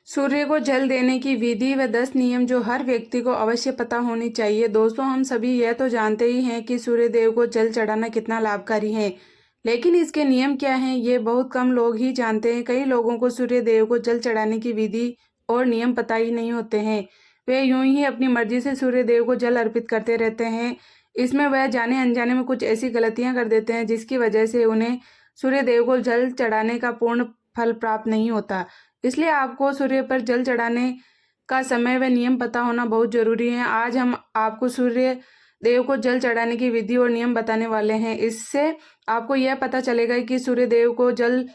सूर्य को जल देने की विधि व 10 नियम जो हर व्यक्ति को अवश्य पता होनी चाहिए। दोस्तों, हम सभी यह तो जानते ही हैं कि सूर्य देव को जल चढ़ाना कितना लाभकारी है, लेकिन इसके नियम क्या हैं ये बहुत कम लोग ही जानते हैं। कई लोगों को सूर्य देव को जल चढ़ाने की विधि और नियम पता ही नहीं होते हैं। वे यूं ही अपनी मर्जी से सूर्य देव को जल अर्पित करते रहते हैं। इसमें वह जाने अनजाने में कुछ ऐसी गलतियां कर देते हैं जिसकी वजह से उन्हें सूर्य देव को जल चढ़ाने का पूर्ण फल प्राप्त नहीं होता। इसलिए आपको सूर्य पर जल चढ़ाने का समय व नियम पता होना बहुत जरूरी है। आज हम आपको सूर्य देव को जल चढ़ाने की विधि और नियम बताने वाले हैं। इससे आपको यह पता चलेगा कि सूर्य देव को जल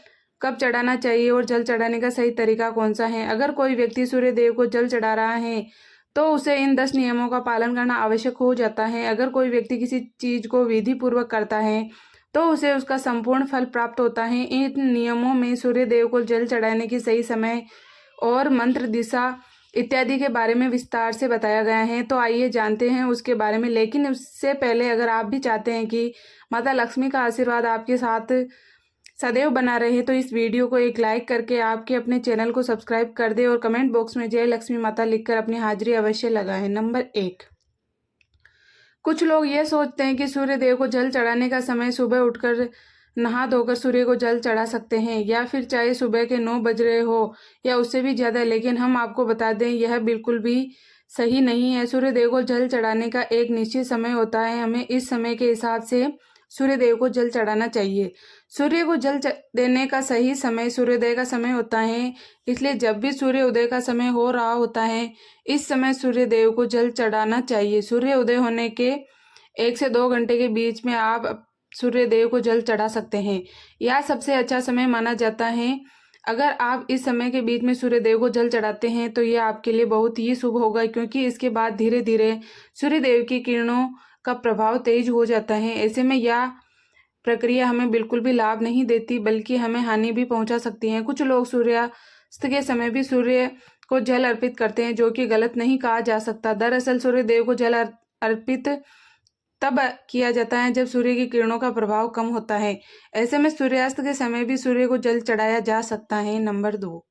कब चढ़ाना चाहिए और जल चढ़ाने का सही तरीका कौन सा है। अगर कोई व्यक्ति सूर्य देव को जल चढ़ा रहा है तो उसे इन 10 नियमों का पालन करना आवश्यक हो जाता है। अगर कोई व्यक्ति किसी चीज को विधि पूर्वक करता है तो उसे उसका संपूर्ण फल प्राप्त होता है। इन नियमों में सूर्य देव को जल चढ़ाने की सही समय और मंत्र, दिशा इत्यादि के बारे में विस्तार से बताया गया है। तो आइए जानते हैं उसके बारे में। लेकिन उससे पहले अगर आप भी चाहते हैं कि माता लक्ष्मी का आशीर्वाद आपके साथ सदैव बना रहे तो इस वीडियो को एक लाइक करके आपके अपने चैनल को सब्सक्राइब कर दे और कमेंट बॉक्स में जय लक्ष्मी माता लिखकर अपनी हाजिरी अवश्य लगाएं। नंबर 1, कुछ लोग ये सोचते हैं कि सूर्य देव को जल चढ़ाने का समय सुबह उठकर नहा धोकर सूर्य को जल चढ़ा सकते हैं, या फिर चाहे सुबह के 9 बज रहे हो या उससे भी ज्यादा। लेकिन हम आपको बता दें यह बिल्कुल भी सही नहीं है। सूर्य देव को जल चढ़ाने का एक निश्चित समय होता है। हमें इस समय के हिसाब से सूर्य देव को जल चढ़ाना चाहिए। सूर्य को जल देने का सही समय सूर्योदय का समय होता है। इसलिए जब भी सूर्य उदय का समय हो रहा होता है इस समय सूर्य देव को जल चढ़ाना चाहिए। सूर्य उदय होने के 1 से 2 घंटे के बीच में आप सूर्य देव को जल चढ़ा सकते हैं। यह सबसे अच्छा समय माना जाता है। अगर आप इस समय के बीच में सूर्य देव को जल चढ़ाते हैं तो यह आपके लिए बहुत ही शुभ होगा, क्योंकि इसके बाद धीरे धीरे सूर्य देव की किरणों का प्रभाव तेज हो जाता है। ऐसे में यह प्रक्रिया हमें बिल्कुल भी लाभ नहीं देती, बल्कि हमें हानि भी पहुंचा सकती है। कुछ लोग सूर्यास्त के समय भी सूर्य को जल अर्पित करते हैं, जो कि गलत नहीं कहा जा सकता। दरअसल सूर्य देव को जल अर्पित तब किया जाता है जब सूर्य की किरणों का प्रभाव कम होता है। ऐसे में सूर्यास्त के समय भी सूर्य को जल चढ़ाया जा सकता है। नंबर 2,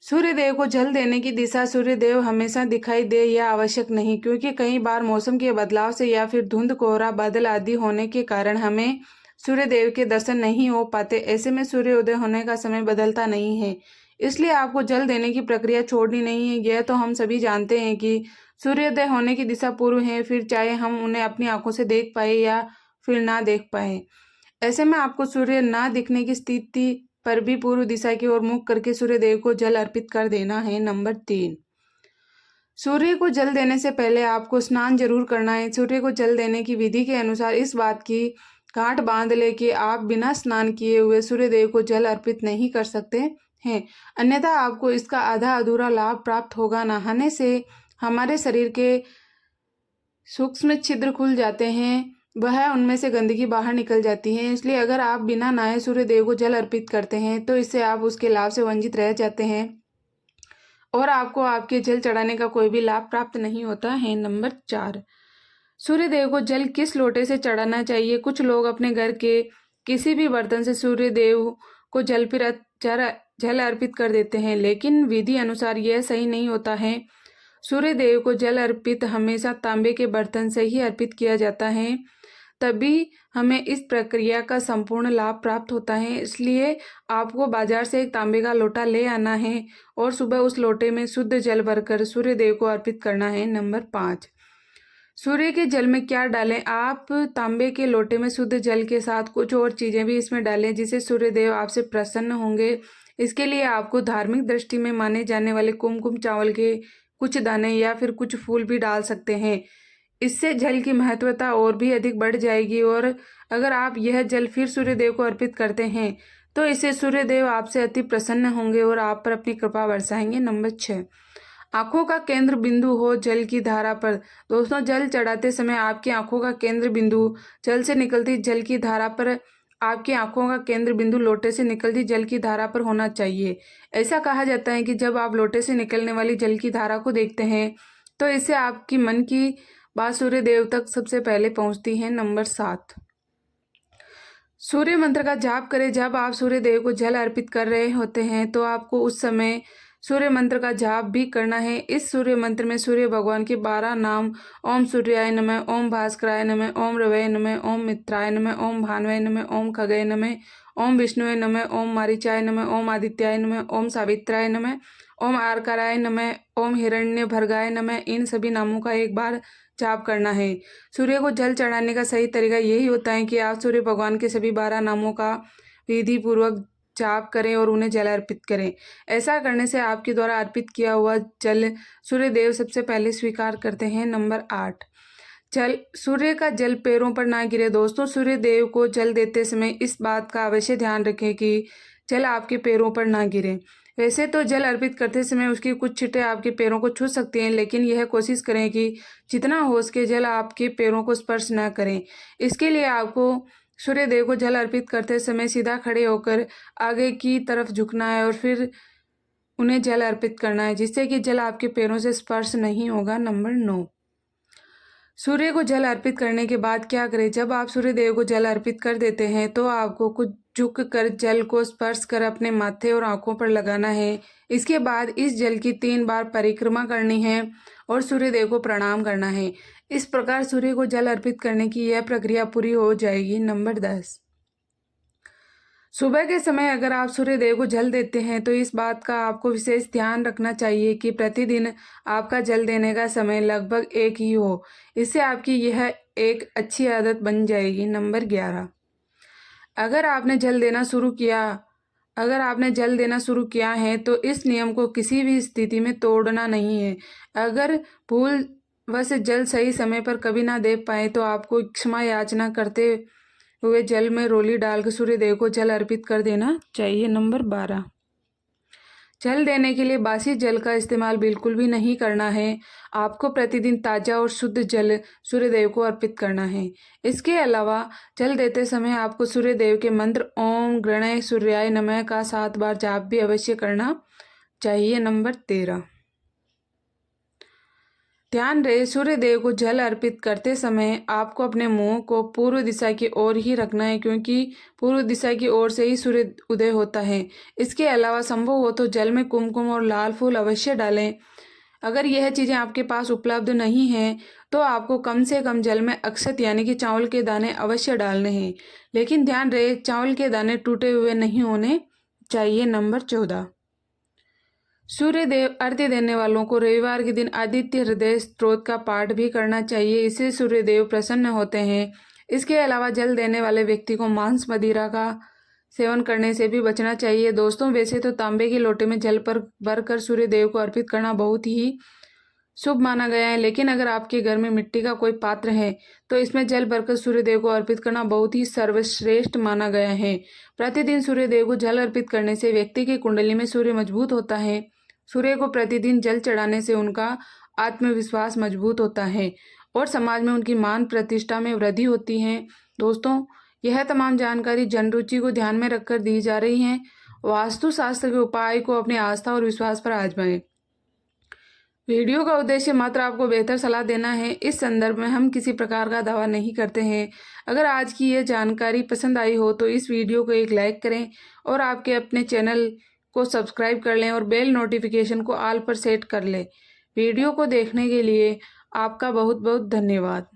सूर्य देव को जल देने की दिशा सूर्य देव हमेशा दिखाई दे यह आवश्यक नहीं, क्योंकि कई बार मौसम के बदलाव से या फिर धुंध, कोहरा, बादल आदि होने के कारण हमें सूर्य देव के दर्शन नहीं हो पाते। ऐसे में सूर्य उदय होने का समय बदलता नहीं है, इसलिए आपको जल देने की प्रक्रिया छोड़नी नहीं है। यह तो हम सभी जानते हैं कि सूर्योदय होने की दिशा पूर्व है, फिर चाहे हम उन्हें अपनी आंखों से देख पाए या फिर ना देख पाए। ऐसे में आपको सूर्य ना दिखने की स्थिति पर भी पूर्व दिशा की ओर मुख करके सूर्य देव को जल अर्पित कर देना है। नंबर 3, सूर्य को जल देने से पहले आपको स्नान जरूर करना है। सूर्य को जल देने की विधि के अनुसार इस बात की गांठ बांध ले कि आप बिना स्नान किए हुए सूर्य देव को जल अर्पित नहीं कर सकते हैं, अन्यथा आपको इसका आधा अधूरा लाभ प्राप्त होगा। नहाने से हमारे शरीर के सूक्ष्म छिद्र खुल जाते हैं, वह उनमें से गंदगी बाहर निकल जाती है। इसलिए अगर आप बिना नहाए सूर्य देव को जल अर्पित करते हैं तो इससे आप उसके लाभ से वंचित रह जाते हैं और आपको आपके जल चढ़ाने का कोई भी लाभ प्राप्त नहीं होता है। नंबर 4, सूर्य देव को जल किस लोटे से चढ़ाना चाहिए। कुछ लोग अपने घर के किसी भी बर्तन से सूर्य देव को जल अर्पित कर देते हैं, लेकिन विधि अनुसार यह सही नहीं होता है। सूर्य देव को जल अर्पित हमेशा तांबे के बर्तन से ही अर्पित किया जाता है, तभी हमें इस प्रक्रिया का संपूर्ण लाभ प्राप्त होता है। इसलिए आपको बाजार से एक तांबे का लोटा ले आना है और सुबह उस लोटे में शुद्ध जल भरकर सूर्य देव को अर्पित करना है। नंबर 5, सूर्य के जल में क्या डालें। आप तांबे के लोटे में शुद्ध जल के साथ कुछ और चीजें भी इसमें डालें, जिससे सूर्य देव आपसे प्रसन्न होंगे। इसके लिए आपको धार्मिक दृष्टि में माने जाने वाले कुमकुम चावल के कुछ दाने या फिर कुछ फूल भी डाल सकते हैं। इससे जल की महत्वता और भी अधिक बढ़ जाएगी, और अगर आप यह जल फिर सूर्य देव को अर्पित करते हैं तो इससे सूर्य देव आपसे अति प्रसन्न होंगे और आप पर अपनी कृपा बरसाएंगे। नंबर 6, आंखों का केंद्र बिंदु हो जल की धारा पर। दोस्तों, जल चढ़ाते समय आपकी आंखों का केंद्र बिंदु जल से निकलती जल की धारा पर, आपकी आंखों का केंद्र बिंदु लोटे से निकलती जल की धारा पर होना चाहिए। ऐसा कहा जाता है कि जब आप लोटे से निकलने वाली जल की धारा को देखते हैं तो इससे आपकी मन की बात सूर्य देव तक सबसे पहले पहुंचती है। नंबर 7, सूर्य मंत्र का जाप करें। जब आप सूर्य देव को जल अर्पित कर रहे होते हैं तो आपको उस समय सूर्य मंत्र का जाप भी करना है। इस सूर्य मंत्र में सूर्य भगवान के 12 नाम ओम सूर्याय नमः, ओम भास्कराय नमः, ओम रवये नमः, ओम मित्राय नमः, ओम भानवे नमः, ओम खगये नमः, ओम विष्णुवे नमः, ओम मारीचाय नमः, ओम आदित्याय नमः, ओम सावित्राय नमः, ओम आर्काराय नमः, ओम हिरण्य भर्गाय नमः, इन सभी नामों का एक बार जाप करना है। सूर्य को जल चढ़ाने का सही तरीका यही होता है कि आप सूर्य भगवान के सभी 12 नामों का विधि पूर्वक जाप करें और उन्हें जल अर्पित करें। ऐसा करने से आपके द्वारा अर्पित किया हुआ जल सूर्य देव सबसे पहले स्वीकार करते हैं। नंबर 8, जल सूर्य का जल पैरों पर ना गिरे। दोस्तों, सूर्य देव को जल देते समय इस बात का अवश्य ध्यान रखें कि जल आपके पैरों पर ना गिरे। वैसे तो जल अर्पित करते समय उसकी कुछ छींटें आपके पैरों को छू सकती हैं, लेकिन यह कोशिश करें कि जितना हो सके जल आपके पैरों को स्पर्श ना करें। इसके लिए आपको सूर्य देव को जल अर्पित करते समय सीधा खड़े होकर आगे की तरफ झुकना है और फिर उन्हें जल अर्पित करना है, जिससे कि जल आपके पैरों से स्पर्श नहीं होगा। नंबर 9, सूर्य को जल अर्पित करने के बाद क्या करें। जब आप सूर्य देव को जल अर्पित कर देते हैं तो आपको कुछ झुक कर जल को स्पर्श कर अपने माथे और आंखों पर लगाना है। इसके बाद इस जल की 3 बार परिक्रमा करनी है और सूर्य देव को प्रणाम करना है। इस प्रकार सूर्य को जल अर्पित करने की यह प्रक्रिया पूरी हो जाएगी। नंबर 10, सुबह के समय अगर आप सूर्य देव को जल देते हैं तो इस बात का आपको विशेष ध्यान रखना चाहिए कि प्रतिदिन आपका जल देने का समय लगभग एक ही हो। इससे आपकी यह एक अच्छी आदत बन जाएगी। नंबर 11, अगर आपने जल देना शुरू किया है तो इस नियम को किसी भी स्थिति में तोड़ना नहीं है। अगर भूलवश जल सही समय पर कभी ना दे पाए तो आपको क्षमा याचना करते हुए जल में रोली डालकर सूर्य देव को जल अर्पित कर देना चाहिए। नंबर 12, जल देने के लिए बासी जल का इस्तेमाल बिल्कुल भी नहीं करना है। आपको प्रतिदिन ताज़ा और शुद्ध जल सूर्य देव को अर्पित करना है। इसके अलावा जल देते समय आपको सूर्य देव के मंत्र ओम गणय सूर्याय नमः का 7 बार जाप भी अवश्य करना चाहिए। नंबर 13, ध्यान रहे सूर्य देव को जल अर्पित करते समय आपको अपने मुंह को पूर्व दिशा की ओर ही रखना है, क्योंकि पूर्व दिशा की ओर से ही सूर्य उदय होता है। इसके अलावा संभव हो तो जल में कुमकुम और लाल फूल अवश्य डालें। अगर यह चीज़ें आपके पास उपलब्ध नहीं हैं तो आपको कम से कम जल में अक्षत यानी कि चावल के दाने अवश्य डालने हैं, लेकिन ध्यान रहे चावल के दाने टूटे हुए नहीं होने चाहिए। नंबर 14, सूर्य देव अर्घ्य देने वालों को रविवार के दिन आदित्य हृदय स्तोत्र का पाठ भी करना चाहिए। इससे सूर्य देव प्रसन्न होते हैं। इसके अलावा जल देने वाले व्यक्ति को मांस मदिरा का सेवन करने से भी बचना चाहिए। दोस्तों, वैसे तो तांबे के लोटे में जल पर भरकर सूर्य देव को अर्पित करना बहुत ही शुभ माना गया है, लेकिन अगर आपके घर में मिट्टी का कोई पात्र है तो इसमें जल भरकर सूर्य देव को अर्पित करना बहुत ही सर्वश्रेष्ठ माना गया है। प्रतिदिन सूर्य देव को जल अर्पित करने से व्यक्ति की कुंडली में सूर्य मजबूत होता है। सूर्य को प्रतिदिन जल चढ़ाने से उनका आत्मविश्वास मजबूत होता है और समाज में उनकी मान प्रतिष्ठा में वृद्धि होती है। दोस्तों, यह तमाम जानकारी जन रुचि को ध्यान में रखकर दी जा रही है। वास्तुशास्त्र के उपाय को अपनी आस्था और विश्वास पर आजमाएं। वीडियो का उद्देश्य मात्र आपको बेहतर सलाह देना है। इस संदर्भ में हम किसी प्रकार का दावा नहीं करते हैं। अगर आज की यह जानकारी पसंद आई हो तो इस वीडियो को एक लाइक करें और आपके अपने चैनल को सब्सक्राइब कर लें और बेल नोटिफिकेशन को ऑल पर सेट कर लें। वीडियो को देखने के लिए आपका बहुत बहुत धन्यवाद।